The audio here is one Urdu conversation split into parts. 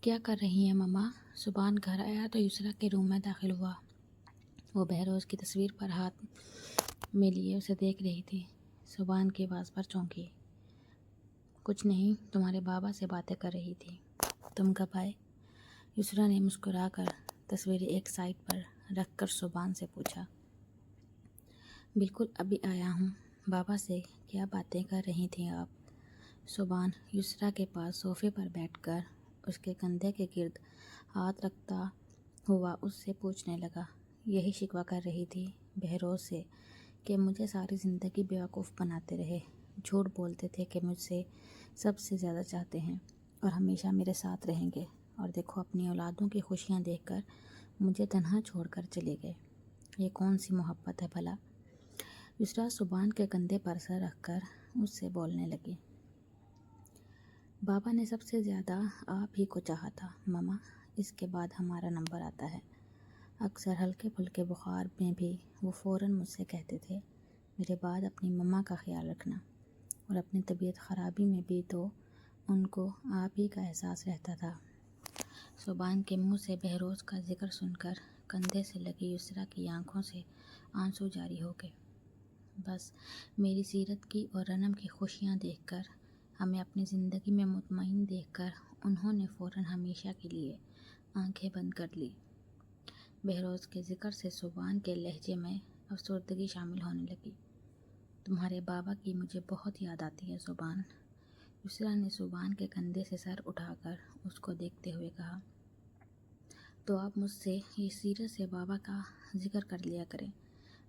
کیا کر رہی ہیں مما؟ سبحان گھر آیا تو یسریٰ کے روم میں داخل ہوا۔ وہ بہروز کی تصویر پر ہاتھ میں لیے اسے دیکھ رہی تھی۔ سبحان کی آواز پر چونکی۔ کچھ نہیں، تمہارے بابا سے باتیں کر رہی تھی۔ تم کب آئے؟ یسریٰ نے مسکرا کر تصویر ایک سائڈ پر رکھ کر سبحان سے پوچھا۔ بالکل ابھی آیا ہوں۔ بابا سے کیا باتیں کر رہی تھیں آپ؟ سبحان یسریٰ کے پاس صوفے پر بیٹھ کر اس کے کندھے کے گرد ہاتھ رکھتا ہوا اس سے پوچھنے لگا۔ یہی شکوہ کر رہی تھی بہروز سے کہ مجھے ساری زندگی بیوقوف بناتے رہے، جھوٹ بولتے تھے کہ مجھ سے سب سے زیادہ چاہتے ہیں اور ہمیشہ میرے ساتھ رہیں گے، اور دیکھو اپنی اولادوں کی خوشیاں دیکھ کر مجھے تنہا چھوڑ کر چلے گئے۔ یہ کون سی محبت ہے بھلا؟ یسریٰ سبحان کے کندھے پر سر رکھ کر اس سے بولنے لگی۔ بابا نے سب سے زیادہ آپ ہی کو چاہا تھا ماما، اس کے بعد ہمارا نمبر آتا ہے۔ اکثر ہلکے پھلکے بخار میں بھی وہ فوراً مجھ سے کہتے تھے، میرے بعد اپنی مما کا خیال رکھنا، اور اپنی طبیعت خرابی میں بھی تو ان کو آپ ہی کا احساس رہتا تھا۔ سبحان کے منہ سے بہروز کا ذکر سن کر کندھے سے لگی یسریٰ کی آنکھوں سے آنسو جاری ہو گئے۔ بس میری سیرت کی اور رنم کی خوشیاں دیکھ کر، ہمیں اپنی زندگی میں مطمئن دیکھ کر انہوں نے فوراً ہمیشہ کے لیے آنکھیں بند کر لی۔ بہروز کے ذکر سے سبحان کے لہجے میں افسردگی شامل ہونے لگی۔ تمہارے بابا کی مجھے بہت یاد آتی ہے سبحان۔ یسریٰ نے سبحان کے کندھے سے سر اٹھا کر اس کو دیکھتے ہوئے کہا۔ تو آپ مجھ سے یہ سیرت سے بابا کا ذکر کر لیا کریں،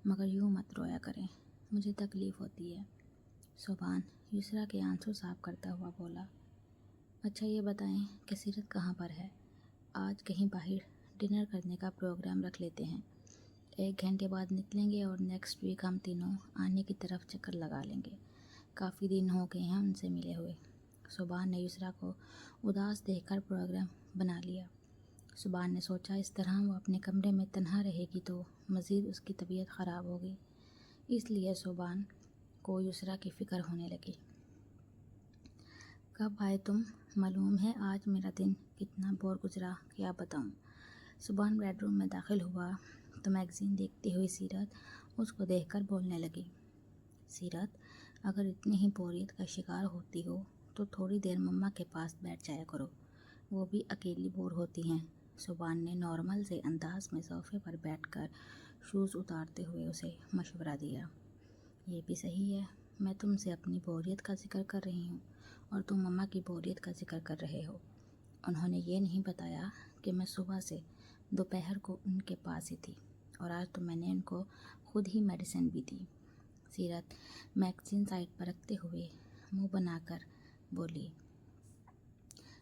مگر یوں مت رویا کریں، مجھے تکلیف ہوتی ہے۔ سبحان یسریٰ کے آنسو صاف کرتا ہوا بولا۔ اچھا یہ بتائیں کہ سیرت کہاں پر ہے؟ آج کہیں باہر ڈنر کرنے کا پروگرام رکھ لیتے ہیں، 1 گھنٹے بعد نکلیں گے اور نیکسٹ ویک ہم تینوں آنے کی طرف چکر لگا لیں گے، کافی دن ہو گئے ہیں ان سے ملے ہوئے۔ سبحان نے یسریٰ کو اداس دیکھ کر پروگرام بنا لیا۔ سبحان نے سوچا اس طرح وہ اپنے کمرے میں تنہا رہے گی تو مزید اس کی طبیعت خراب ہوگی، اس لیے سبحان کو یسریٰ کی فکر ہونے لگی۔ کب آئے تم؟ معلوم ہے آج میرا دن کتنا بور گزرا، کیا بتاؤں۔ سبحان بیڈ روم میں داخل ہوا تو میگزین دیکھتی ہوئی سیرت اس کو دیکھ کر بولنے لگی۔ سیرت، اگر اتنی ہی بوریت کا شکار ہوتی ہو تو تھوڑی دیر مما کے پاس بیٹھ جایا کرو، وہ بھی اکیلی بور ہوتی ہیں۔ سبحان نے نارمل سے انداز میں صوفے پر بیٹھ کر شوز اتارتے ہوئے اسے مشورہ دیا۔ یہ بھی صحیح ہے، میں تم سے اپنی بوریت کا ذکر کر رہی ہوں اور تم مما کی بوریت کا ذکر کر رہے ہو۔ انہوں نے یہ نہیں بتایا کہ میں صبح سے دوپہر کو ان کے پاس ہی تھی، اور آج تو میں نے ان کو خود ہی میڈیسن بھی دی۔ سیرت میگزین سائڈ پر رکھتے ہوئے منہ بنا کر بولی۔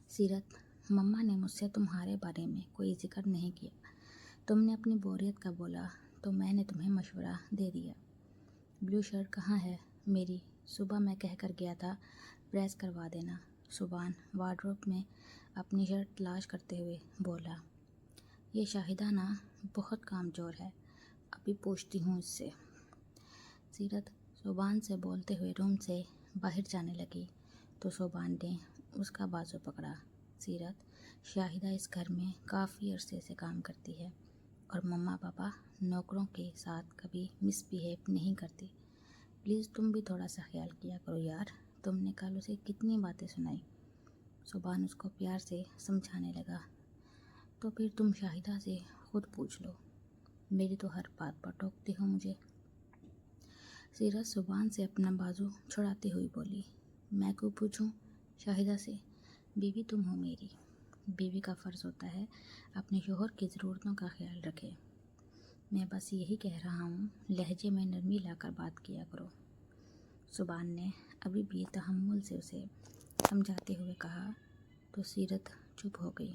سیرت، مما نے مجھ سے تمہارے بارے میں کوئی ذکر نہیں کیا، تم نے اپنی بوریت کا بولا تو میں نے تمہیں مشورہ دے دیا۔ بلو شرٹ کہاں ہے میری؟ صبح میں کہہ کر گیا تھا پریس کروا دینا۔ سبحان وارڈروب میں اپنی شرٹ تلاش کرتے ہوئے بولا۔ یہ شاہدہ نا بہت کام چور ہے، ابھی پوچھتی ہوں اس سے۔ سیرت سبحان سے بولتے ہوئے روم سے باہر جانے لگی تو سبحان نے اس کا بازو پکڑا۔ سیرت، شاہدہ اس گھر میں کافی عرصے سے کام کرتی ہے اور مما پاپا نوکروں کے ساتھ کبھی مس بیہیو نہیں کرتی، پلیز تم بھی تھوڑا سا خیال کیا کرو یار، تم نے کل اسے کتنی باتیں سنائی۔ سبحان اس کو پیار سے سمجھانے لگا۔ تو پھر تم شاہدہ سے خود پوچھ لو، میری تو ہر بات پر ٹوکتی ہو مجھے۔ سیرت سبحان سے اپنا بازو چھڑاتی ہوئی بولی۔ میں کیوں پوچھوں شاہدہ سے؟ بیوی تم ہو میری، بیوی کا فرض ہوتا ہے اپنے شوہر کی ضرورتوں کا خیال رکھے۔ میں بس یہی کہہ رہا ہوں، لہجے میں نرمی لا کر بات کیا کرو۔ سبحان نے ابھی بھی تحمل سے اسے سمجھاتے ہوئے کہا تو سیرت چپ ہو گئی۔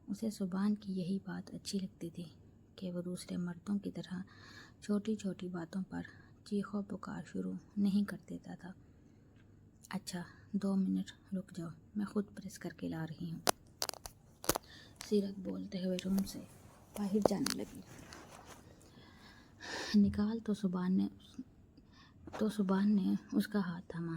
اسے سبحان کی یہی بات اچھی لگتی تھی کہ وہ دوسرے مردوں کی طرح چھوٹی چھوٹی باتوں پر چیخ و پکار شروع نہیں کر دیتا تھا۔ اچھا 2 منٹ رک جاؤ، میں خود پریس کر کے لا رہی ہوں۔ سیرت بولتے ہوئے روم سے باہر جانے لگی۔ نکال تو سبحان نے اس کا ہاتھ تھاما۔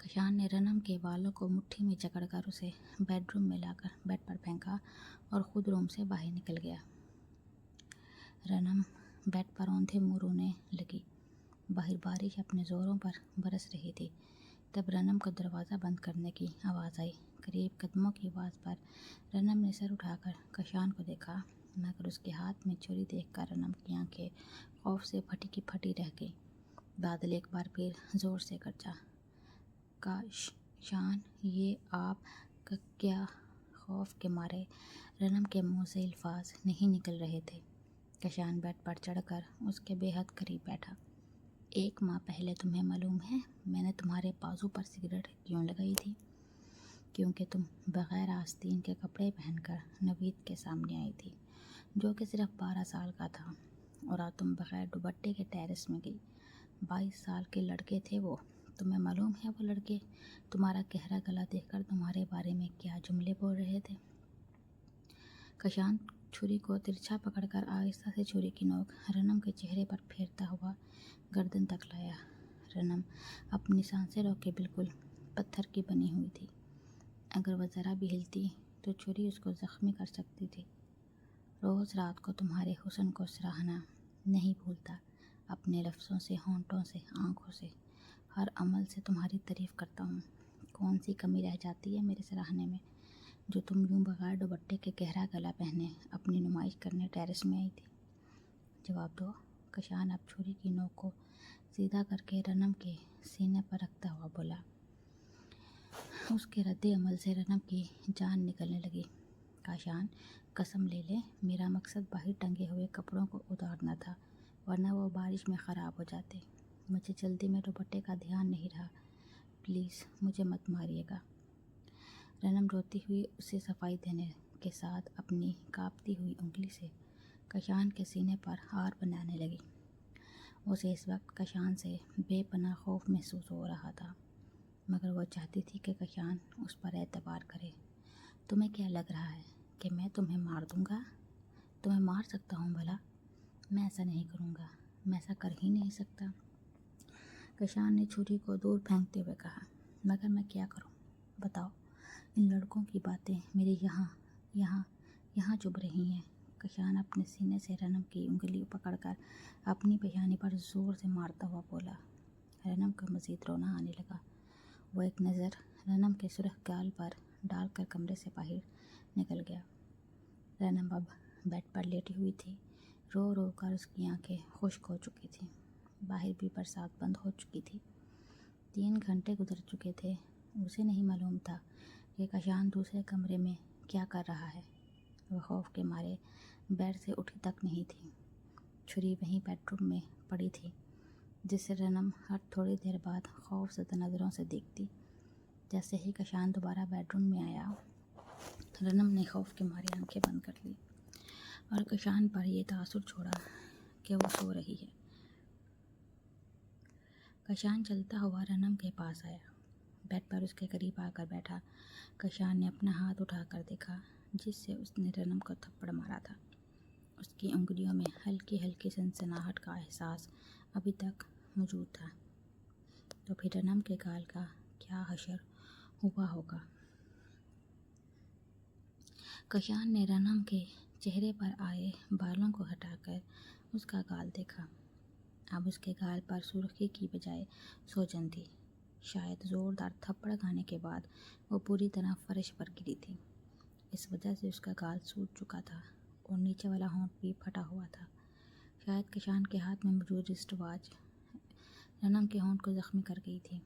کشان نے رنم کے بالوں کو مٹھی میں جکڑ کر اسے بیڈ روم میں لا کر بیڈ پر پھینکا اور خود روم سے باہر نکل گیا۔ رنم بیڈ پر اوندھے منہ رونے لگی۔ باہر بارش اپنے زوروں پر برس رہی تھی۔ تب رنم کو دروازہ بند کرنے کی آواز آئی۔ قریب قدموں کی آواز پر رنم نے سر اٹھا کر کشان کو دیکھا، مگر اس کے ہاتھ میں چھری دیکھ کر رنم کی آنکھیں خوف سے پھٹی کی پھٹی رہ گئیں۔ بادل ایک بار پھر زور سے گرجا۔ کشان، یہ آپ کیا؟ خوف کے مارے رنم کے منہ سے الفاظ نہیں نکل رہے تھے۔ کشان بیڈ پر چڑھ کر اس کے بے حد قریب بیٹھا۔ 1 ماہ پہلے تمہیں معلوم ہے میں نے تمہارے بازو پر سگریٹ کیوں لگائی تھی؟ کیونکہ تم بغیر آستین کے کپڑے پہن کر نوید کے سامنے آئی تھی، جو کہ صرف 12 سال کا تھا، اور آج تم بغیر دوپٹے کے ٹیرس میں گئی۔ 22 سال کے لڑکے تھے وہ۔ تمہیں معلوم ہے وہ لڑکے تمہارا گہرا گلا دیکھ کر تمہارے بارے میں کیا جملے بول رہے تھے؟ کشان چھری کو ترچھا پکڑ کر آہستہ سے چھری کی نوک رنم کے چہرے پر پھیرتا ہوا گردن تک لایا۔ رنم اپنی سانسیں روک کے بالکل پتھر کی بنی ہوئی تھی۔ اگر وہ ذرا بھی ہلتی تو چھری اس کو زخمی کر سکتی تھی۔ روز رات کو تمہارے حسن کو سراہنا نہیں بھولتا، اپنے لفظوں سے، ہونٹوں سے، آنکھوں سے، ہر عمل سے تمہاری تعریف کرتا ہوں۔ کون سی کمی رہ جاتی ہے میرے سراہنے میں، جو تم یوں بغیر دوپٹے کے گہرا گلا پہنے اپنی نمائش کرنے ٹیرس میں آئی تھی؟ جواب دو۔ کشان اب چھری کی نوک کو سیدھا کر کے رنم کے سینے پر رکھتا ہوا بولا۔ اس کے رد عمل سے رنم کی جان نکلنے لگی۔ کشان، قسم لے لے، میرا مقصد باہر ٹنگے ہوئے کپڑوں کو اتارنا تھا، ورنہ وہ بارش میں خراب ہو جاتے۔ مجھے جلدی میں دوپٹے کا دھیان نہیں رہا۔ پلیز مجھے مت ماریے گا۔ رنم روتی ہوئی اسے صفائی دینے کے ساتھ اپنی کانپتی ہوئی انگلی سے کشان کے سینے پر ہار بنانے لگی۔ اسے اس وقت کشان سے بے پناہ خوف محسوس ہو رہا تھا، مگر وہ چاہتی تھی کہ کشان اس پر اعتبار کرے۔ تمہیں کیا لگ رہا ہے کہ میں تمہیں مار دوں گا؟ تمہیں مار سکتا ہوں بھلا؟ میں ایسا نہیں کروں گا، میں ایسا کر ہی نہیں سکتا۔ کشان نے چھری کو دور پھینکتے ہوئے کہا۔ مگر میں کیا کروں؟ بتاؤ۔ ان لڑکوں کی باتیں میرے یہاں چبھ رہی ہیں۔ کشان اپنے سینے سے رنم کی انگلی پکڑ کر اپنی پیشانی پر زور سے مارتا ہوا بولا۔ رنم کو مزید رونا آنے لگا۔ وہ ایک نظر رنم کے سرخ گال پر ڈال کر کمرے سے باہر نکل گیا۔ رنم اب بیڈ پر لیٹی ہوئی تھی۔ رو رو کر اس کی آنکھیں خشک ہو چکی تھیں۔ باہر بھی برسات بند ہو چکی تھی۔ 3 گھنٹے گزر چکے تھے۔ اسے نہیں معلوم تھا کہ کشان دوسرے کمرے میں کیا کر رہا ہے۔ وہ خوف کے مارے بیڈ سے اٹھی تک نہیں تھی۔ چھری وہیں بیڈ روم میں پڑی تھی، جسے رنم ہر تھوڑی دیر بعد خوف زدہ نظروں سے دیکھتی۔ جیسے ہی کشان دوبارہ بیڈ روم میں آیا، رنم نے خوف کے مارے آنکھیں بند کر لی اور کشان پر یہ تاثر چھوڑا کہ وہ سو رہی ہے۔ کشان چلتا ہوا رنم کے پاس آیا، بیڈ پر اس کے قریب آ کر بیٹھا۔ کشان نے اپنا ہاتھ اٹھا کر دیکھا جس سے اس نے رنم کو تھپڑ مارا تھا۔ اس کی انگلیوں میں ہلکی ہلکی سنسناہٹ کا احساس ابھی تک موجود تھا۔ تو پھر رنم کے گال کا کیا حشر ہوا ہوگا؟ کشان نے رنم کے چہرے پر آئے بالوں کو ہٹا کر اس کا گال دیکھا۔ اب اس کے گال پر سرخی کی بجائے سوجن تھی۔ شاید زوردار تھپڑ کھانے کے بعد وہ پوری طرح فرش پر گری تھی۔ اس وجہ سے اس کا گال سوج چکا تھا اور نیچے والا ہونٹ بھی پھٹا ہوا تھا۔ شاید کشان کے ہاتھ میں موجود رسٹ واچ رنم کے ہونٹ کو زخمی کر گئی تھی۔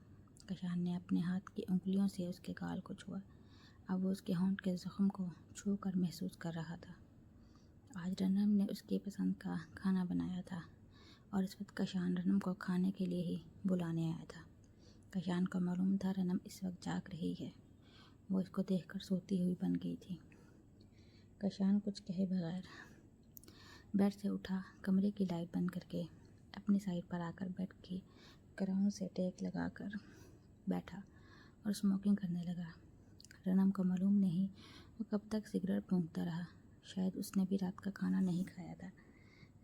کشان نے اپنے ہاتھ کی انگلیوں سے اس کے گال کو چھوا۔ اب وہ اس کے ہونٹ کے زخم کو چھو کر محسوس کر رہا تھا۔ آج رنم نے اس کی پسند کا کھانا بنایا تھا اور اس وقت کشان رنم کو کھانے کے لیے ہی بلانے آیا تھا۔ کشان کو معلوم تھا رنم اس وقت جاگ رہی ہے۔ وہ اس کو دیکھ کر سوتی ہوئی بن گئی تھی۔ کشان کچھ کہے بغیر بیڈ سے اٹھا، کمرے کی لائٹ بند کر کے اپنی سائڈ پر آ کر بیڈ کی کراؤن سے ٹیک لگا کر بیٹھا اور اسموکنگ کرنے لگا۔ رنم کو معلوم نہیں وہ کب تک سگریٹ پھونکتا رہا۔ شاید اس نے بھی رات کا کھانا نہیں کھایا تھا۔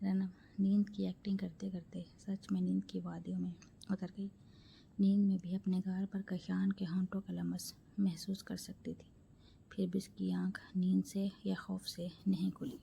رنم نیند کی ایکٹنگ کرتے کرتے سچ میں نیند کی وادیوں میں اتر گئی۔ نیند میں بھی اپنے غار پر کشان کے ہونٹوں کا لمس محسوس کر سکتی تھی۔ پھر بھی اس کی آنکھ نیند سے یا خوف سے نہیں کھلی۔